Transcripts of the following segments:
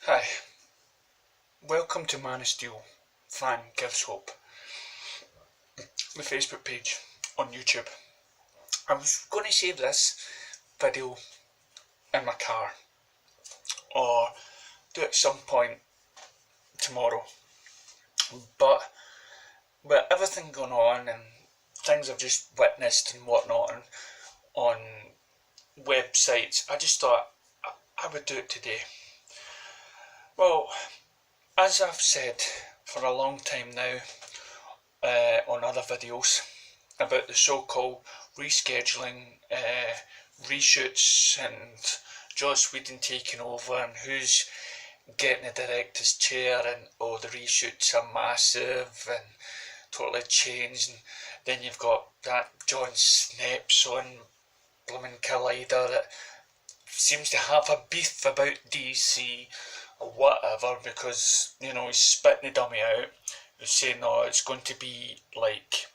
Hi, welcome to Man of Steel Fan Gives Hope, the Facebook page on YouTube. I was going to save this video in my car or do it at some point tomorrow, but with everything going on and things I've just witnessed and whatnot on websites, I just thought I would do it today. Well, as I've said for a long time now on other videos about the so-called rescheduling, reshoots and Joss Whedon taking over and who's getting the director's chair and the reshoots are massive and totally changed, and then you've got that John Snaps on Bloomin' Collider that seems to have a beef about DC or whatever because, he's spitting the dummy out. He's saying, no, it's going to be like,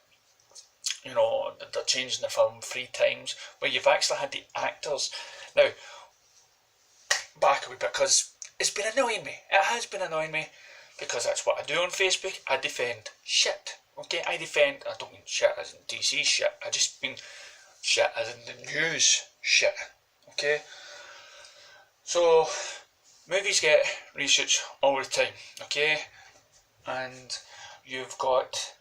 they're changing the film 3 times, where you've actually had the actors. Now, back a wee bit, because it's been annoying me. It has been annoying me, because that's what I do on Facebook. I defend shit. Okay, I don't mean shit as in DC shit, I just mean shit as in the news shit. Okay? So, movies get reshoots all the time, okay? And you've got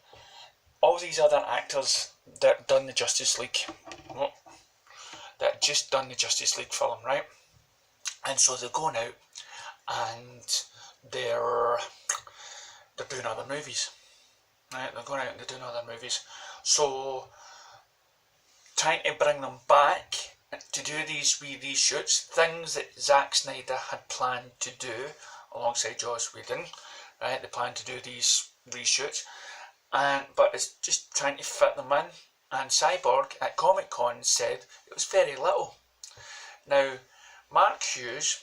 all these other actors that done the Justice League, that just done the Justice League film, right? And so they're going out and they're doing other movies, right? They're going out and they're doing other movies. So trying to bring them back to do these wee reshoots, things that Zack Snyder had planned to do alongside Joss Whedon, right? They planned to do these reshoots, but it's just trying to fit them in. And Cyborg at Comic Con said it was very little. Now, Mark Hughes,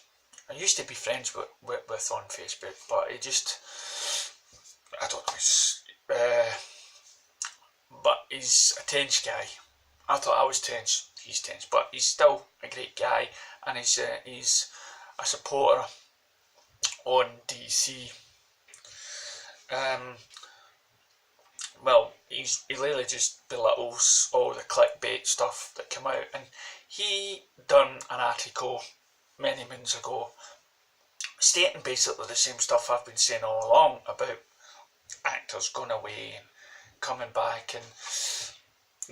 I used to be friends with on Facebook, but he just, I don't know, but he's a tense guy. I thought I was tense, he's tense, but he's still a great guy, and he's a supporter on DC. Well, he literally just belittles all the clickbait stuff that come out, and he done an article many moons ago stating basically the same stuff I've been saying all along about actors going away and coming back and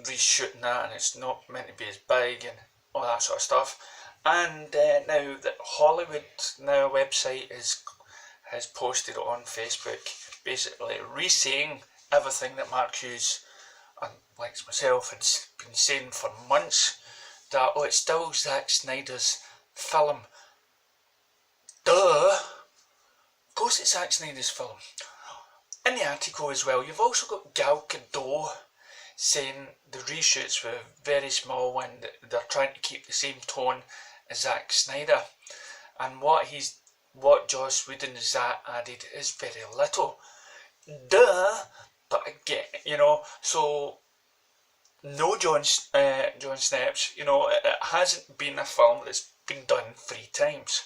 reshooting that, and it's not meant to be as big and all that sort of stuff. And now that Hollywood Now website has posted on Facebook basically re-saying everything that Mark Hughes and like myself had been saying for months, that it's still Zack Snyder's film. Duh! Of course it's Zack Snyder's film. In the article as well, you've also got Gal Gadot saying the reshoots were very small and they're trying to keep the same tone as Zack Snyder, and what Joss Whedon has added is very little. Duh! But again, so no John Snaps, it hasn't been a film that's been done 3 times,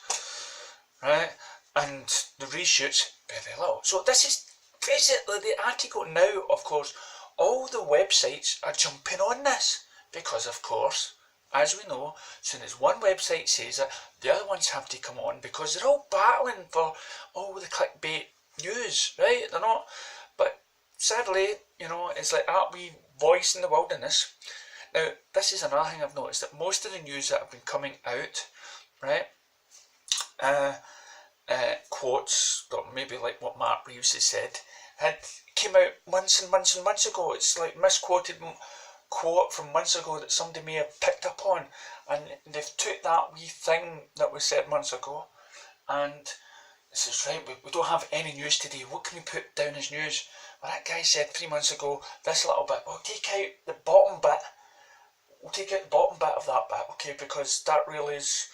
right? And the reshoots, very little. So this is basically the article now. Of course, all the websites are jumping on this because, of course, as we know, as soon as one website says it, the other ones have to come on because they're all battling for all the clickbait news, right? They're not, but sadly, it's like that wee voice in the wilderness. Now, this is another thing I've noticed, that most of the news that have been coming out, right, quotes, or maybe like what Mark Reeves has said, came out months and months and months ago. It's like misquoted quote from months ago that somebody may have picked up on, and they've took that wee thing that was said months ago, and this is right, we don't have any news today, what can we put down as news? Well, that guy said 3 months ago this little bit, we'll take out the bottom bit, of that bit, okay, because that really is,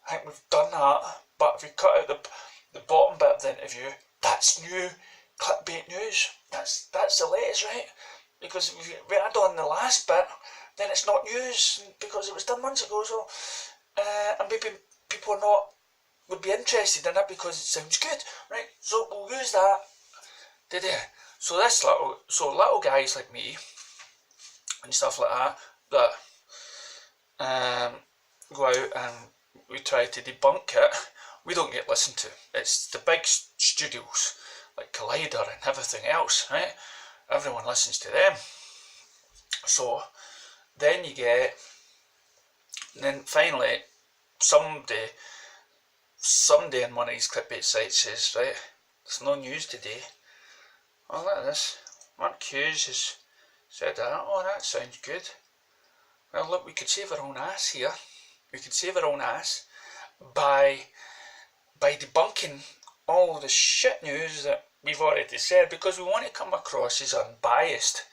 I think we've done that, but if we cut out the bottom bit of the interview, that's new clickbait news, that's the latest, right? Because if we add on the last bit, then it's not news because it was done months ago. So, and maybe people are not would be interested in it because it sounds good, right? So we'll use that today. So little guys like me and stuff like that go out and we try to debunk it, we don't get listened to. It's the big studios like Collider and everything else, right? Everyone listens to them. So then then finally somebody in one of these clickbait sites says, right, there's no news today. Oh, look at this. Mark Hughes has said that. Oh, that sounds good. Well, look, we could save our own ass here. We could save our own ass by debunking all the shit news that we've already said, because we want to come across as unbiased.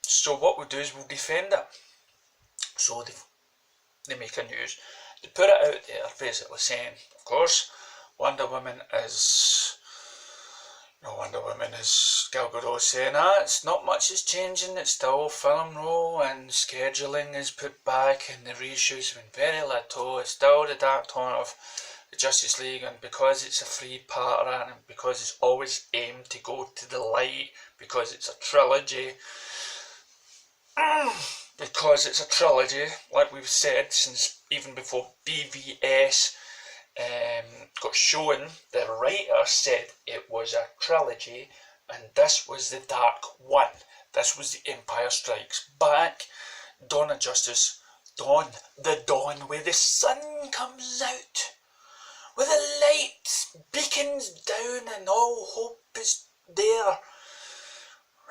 So what we'll do is we'll defend it. So they make a news. They put it out there basically saying, of course, Wonder Woman is Gal Gadot saying that it's not much is changing, it's still film role and scheduling is put back and the reshoots have been very little, it's still the Dark Dawn of the Justice League, and because it's a three-parter and because it's always aimed to go to the light, because it's a trilogy, like we've said since even before BVS got shown, the writer said it was a trilogy, and this was the Dark One. This was the Empire Strikes Back, Dawn of Justice, the dawn where the sun comes out, where the light beacons down and all hope is there.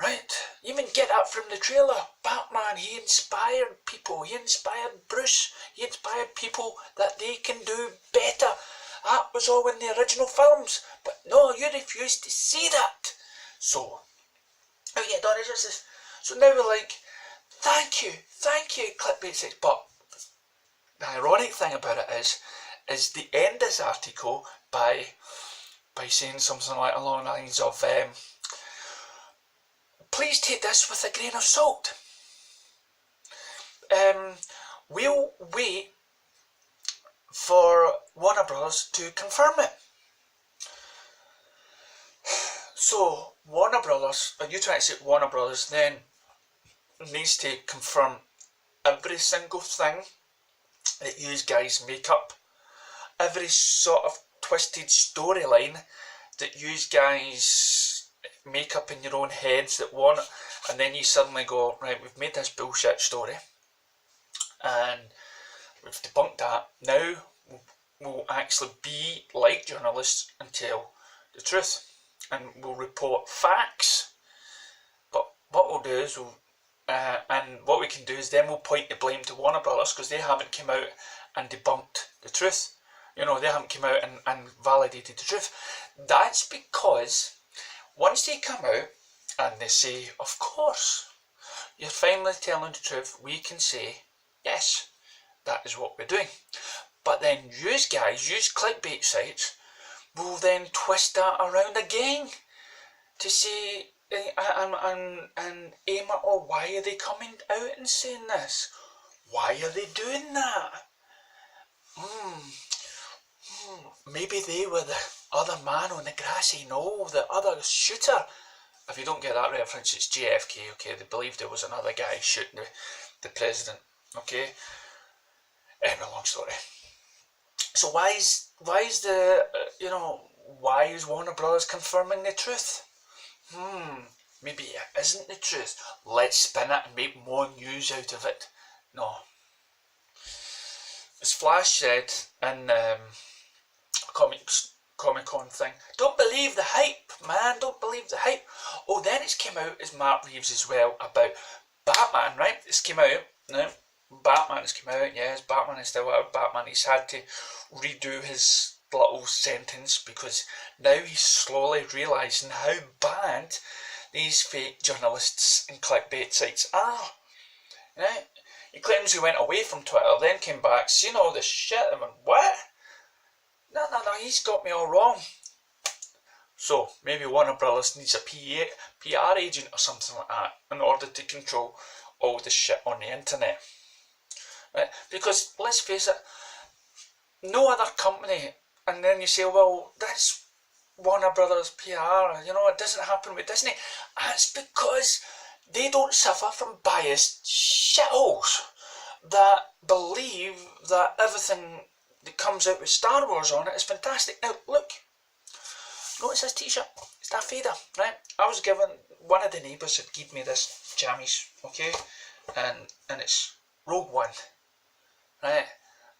Right? You even get that from the trailer. Batman, he inspired people. He inspired Bruce. He inspired people that they can do better. That was all in the original films. But no, you refused to see that. So, oh yeah, Dawn of Justice. So now we're like, thank you, clickbait sites. But the ironic thing about it is they end this article by saying something like along the lines of, please take this with a grain of salt. We'll wait for Warner Brothers to confirm it. So Warner Brothers, are you trying to say Warner Brothers then needs to confirm every single thing that you guys make up, every sort of twisted storyline that you guys make up in your own heads that want it, and then you suddenly go, right, we've made this bullshit story and we've debunked that. Now we'll actually be like journalists and tell the truth, and we'll report facts. But what we'll do is and what we can do is then we'll point the blame to Warner Brothers because they haven't come out and debunked the truth. You know, they haven't come out and validated the truth. That's because once they come out and they say, of course, you're finally telling the truth, we can say, yes, that is what we're doing. But then you guys, use clickbait sites, will then twist that around again to say, and aim at, oh, why are they coming out and saying this? Why are they doing that? Maybe they were the other man on the grassy knoll, the other shooter. If you don't get that reference, it's JFK, okay? They believed there was another guy shooting the president, okay? Anyway, long story. So why is Warner Brothers confirming the truth? Maybe it isn't the truth. Let's spin it and make more news out of it. No. As Flash said in Comic-Con thing, don't believe the hype, man, don't believe the hype. Oh, then it's came out as Matt Reeves as well about Batman, right? It's came out, no? Batman has come out, yes, Batman is still out. Batman, he's had to redo his little sentence because now he's slowly realising how bad these fake journalists and clickbait sites are. Right? He claims he went away from Twitter, then came back, seen all this shit, and went, what? No, he's got me all wrong. So, maybe Warner Brothers needs a PR agent or something like that in order to control all the shit on the internet. Right? Because, let's face it, no other company and then you say, well, that's Warner Brothers PR, you know, it doesn't happen with Disney. And it's because they don't suffer from biased shitholes that believe that everything that comes out with Star Wars on it is fantastic. Now, look, notice this t-shirt, it's Darth Vader, right? I was given, one of the neighbours had given me this jammies, okay, and it's Rogue One, right?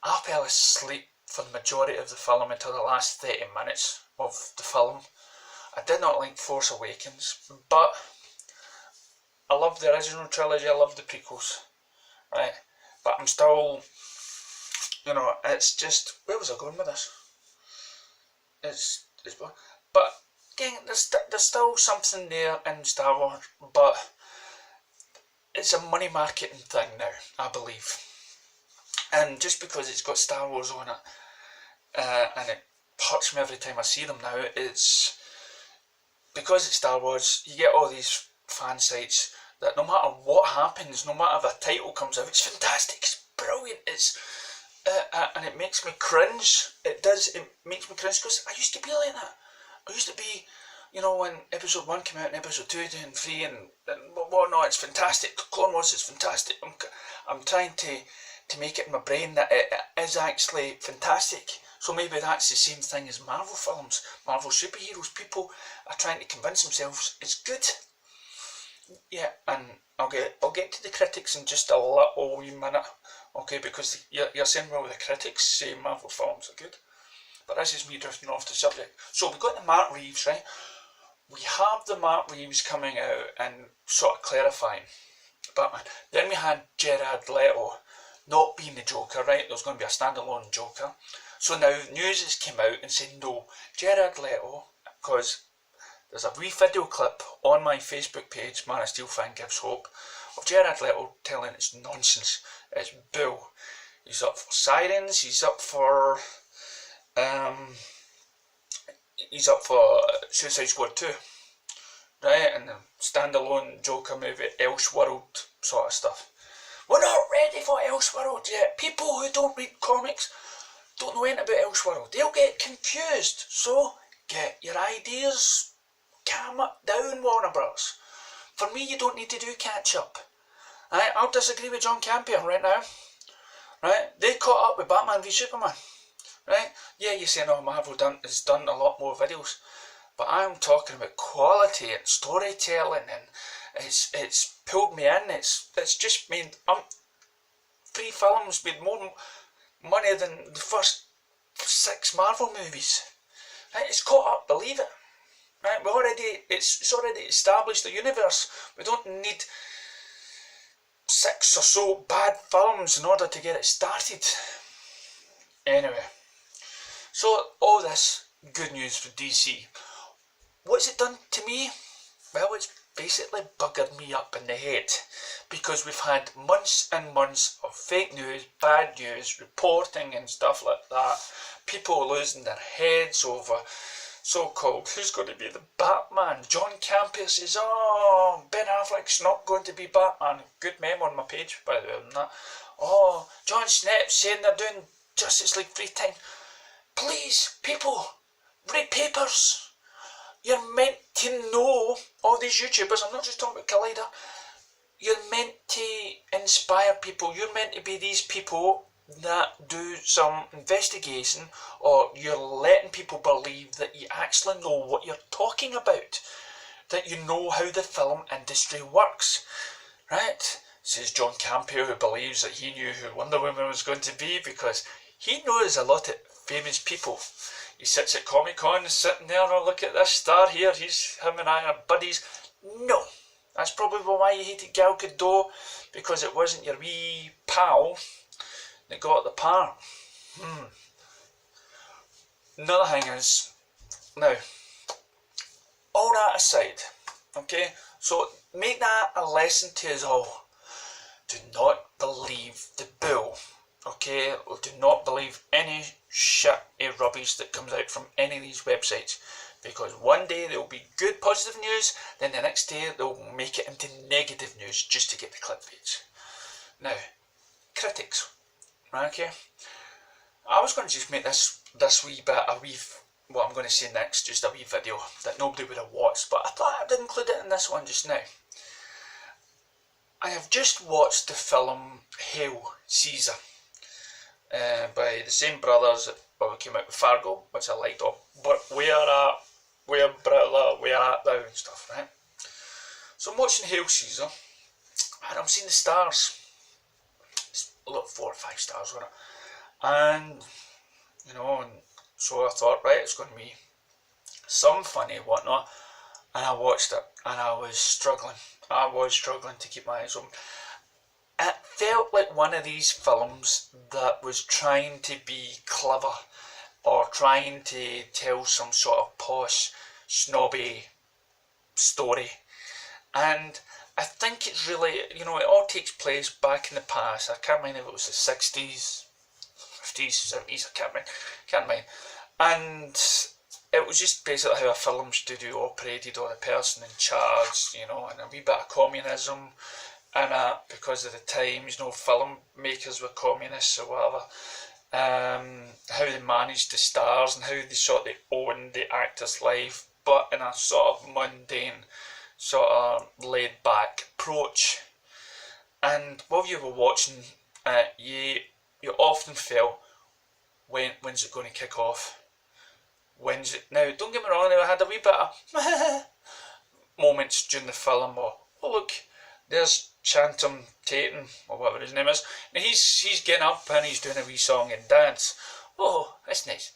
I fell asleep for the majority of the film until the last 30 minutes of the film. I did not like Force Awakens, but I love the original trilogy, I love the prequels, right? But I'm still, you know, it's just, where was I going with this? But again, there's still something there in Star Wars, but it's a money marketing thing now, I believe. And just because it's got Star Wars on it, and it hurts me every time I see them now, it's because it's Star Wars, you get all these fan sites that no matter what happens, no matter if a title comes out, it's fantastic, it's brilliant, it's and it makes me cringe. It makes me cringe because I used to be like that. I used to be, you know, when episode 1 came out and episode 2 and 3 and whatnot, it's fantastic. Clone Wars is fantastic. I'm trying to make it in my brain that it is actually fantastic. So maybe that's the same thing as Marvel films, Marvel superheroes. People are trying to convince themselves it's good. Yeah, and I'll get to the critics in just a little wee minute, okay, because you're saying, well, the critics say Marvel films are good, but this is me drifting off the subject. So we've got the Matt Reeves, right? We have the Matt Reeves coming out and sort of clarifying Batman. Then we had Jared Leto not being the Joker, right? There's going to be a standalone Joker. So now news has come out and said, no, Jared Leto, because there's a wee video clip on my Facebook page, Man of Steel Fan Gives Hope, of Jared Leto telling it's nonsense, it's bull. He's up for Sirens, he's up for Suicide Squad 2, right, and the standalone Joker movie, Elseworld sort of stuff. We're not ready for Elseworld yet. People who don't read comics don't know anything about Elseworld. They'll get confused, so get your ideas, calm it down, Warner Bros. For me, you don't need to do catch up. Right? I'll disagree with John Campion right now. Right? They caught up with Batman v Superman. Right? Yeah, you're saying, oh, Marvel has done a lot more videos, but I'm talking about quality and storytelling, and it's pulled me in. It's just made 3 films made more money than the first 6 Marvel movies. Right? It's caught up, believe it. Right? It's already established the universe. We don't need 6 or so bad films in order to get it started. Anyway, so all this good news for DC. What's it done to me? Well, it's basically buggered me up in the head, because we've had months and months of fake news, bad news, reporting and stuff like that. People losing their heads over so-called who's going to be the Batman. John Campia says, oh, Ben Affleck's not going to be Batman. Good meme on my page, by the way, on that. Oh, John Snepp saying they're doing Justice League 3 times. Please, people, read papers. You're meant to know, all these YouTubers, I'm not just talking about Collider, you're meant to inspire people. You're meant to be these people that do some investigation, or you're letting people believe that you actually know what you're talking about, that you know how the film industry works, right? Says John Campia, who believes that he knew who Wonder Woman was going to be because he knows a lot of famous people. He sits at Comic-Con sitting there, oh, look at this star here, him and I are buddies. No, that's probably why you hated Gal Gadot, because it wasn't your wee pal that got the part. Another thing is, now, all that aside, okay, so make that a lesson to us all. Do not believe the bull, okay? Do not believe any shit rubbish that comes out from any of these websites, because one day there will be good positive news, then the next day they'll make it into negative news just to get the clickbait. Now, critics, right, okay? I was going to just make this wee bit, what I'm going to say next, just a wee video that nobody would have watched, but I thought I'd include it in this one just now. I have just watched the film Hail, Caesar, by the same brothers that came out with Fargo, which I liked, but where at thou and stuff, right? So I'm watching Hail, Caesar, and I'm seeing the stars. It's about 4 or 5 stars on it, and and so I thought, right, it's going to be some funny and whatnot, and I watched it, and I was struggling to keep my eyes open. It felt like one of these films that was trying to be clever, or trying to tell some sort of posh, snobby story. And I think it's really, it all takes place back in the past. I can't mind if it was the 60s, 50s, 70s, I can't mind. And it was just basically how a film studio operated, or the person in charge, and a wee bit of communism, and because of the times, filmmakers were communists or whatever. How they managed the stars and how they sort of owned the actor's life, but in a sort of mundane, sort of laid back approach. And while you were watching, you often felt, when's it going to kick off? When's it? Now, don't get me wrong, I had a wee bit of moments during the film, or, oh look, there's Chantum Tatum, or whatever his name is, and he's getting up and he's doing a wee song and dance. Oh, that's nice.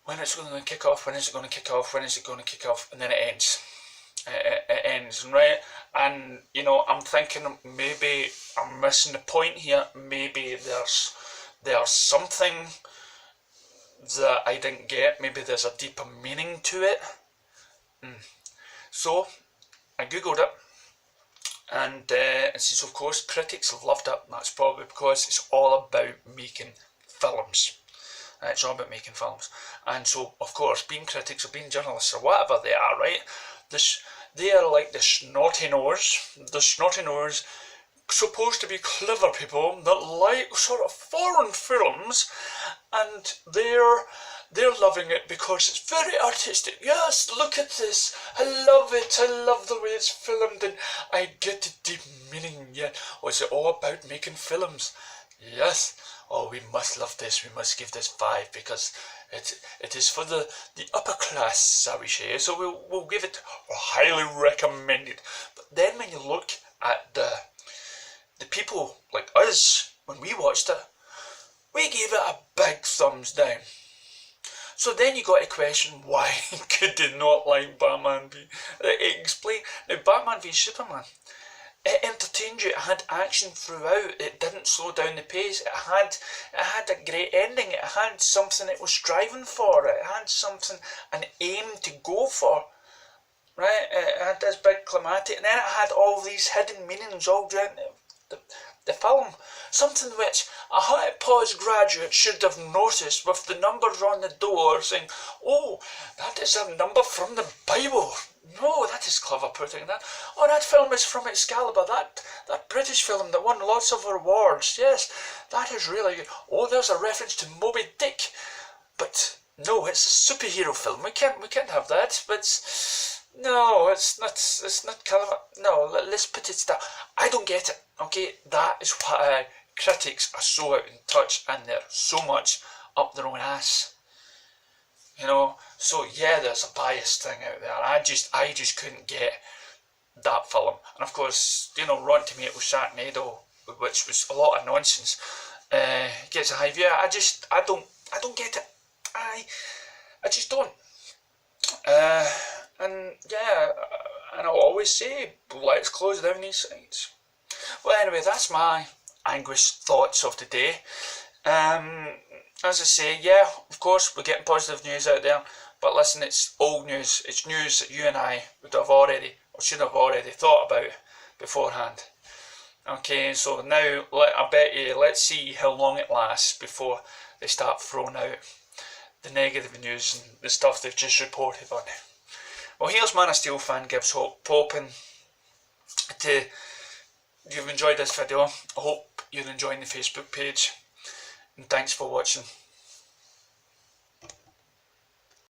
When it's going to kick off, when is it going to kick off, when is it going to kick off, and then it ends. It ends, right? And, I'm thinking maybe I'm missing the point here, maybe there's something that I didn't get, maybe there's a deeper meaning to it. So, I googled it, and it says, of course, critics have loved it. That's probably because it's all about making films. It's all about making films. And so, of course, being critics or being journalists or whatever they are, right? They are like the snotty nose, supposed to be clever people that like sort of foreign films, and they're loving it because it's very artistic. Yes, look at this. I love it. I love the way it's filmed, and I get the deep meaning. Yeah. Oh, is it all about making films? Yes. Oh, we must love this. We must give this 5 because it is for the upper class, shall we say. So we'll give it highly recommended. But then when you look at the people like us, when we watched it, we gave it a big thumbs down. So then you got to question, why could they not like Batman v... Explain. Now, Batman v Superman, it entertained you, it had action throughout, it didn't slow down the pace, it had a great ending, it had something it was striving for, it had something, an aim to go for, right? It had this big climactic, and then it had all these hidden meanings all during the film, something which a high postgraduate should have noticed, with the numbers on the door saying, oh, that is a number from the Bible. No, that is clever putting that. Oh, that film is from Excalibur, that British film that won lots of awards. Yes, that is really good. Oh, there's a reference to Moby Dick. But no, it's a superhero film. We can't have that. But no, it's not clever. No, let's put it down. I don't get it. Okay, that is why critics are so out in touch, and they're so much up their own ass. So yeah, there's a biased thing out there. I just couldn't get that film. And of course, Rotten Tomatoes Sharknado, which was a lot of nonsense, gets a high view. I don't get it. I just don't. And yeah, and I'll always say, let's close down these sites. Well, anyway, that's my anguished thoughts of the day. As I say, yeah, of course, we're getting positive news out there, but listen, it's old news. It's news that you and I would have already, or should have already thought about beforehand. Okay, so now, I bet you, let's see how long it lasts before they start throwing out the negative news and the stuff they've just reported on. Well, here's Man of Steel fan gives hope, hoping you've enjoyed this video. I hope you're enjoying the Facebook page. and thanks for watching.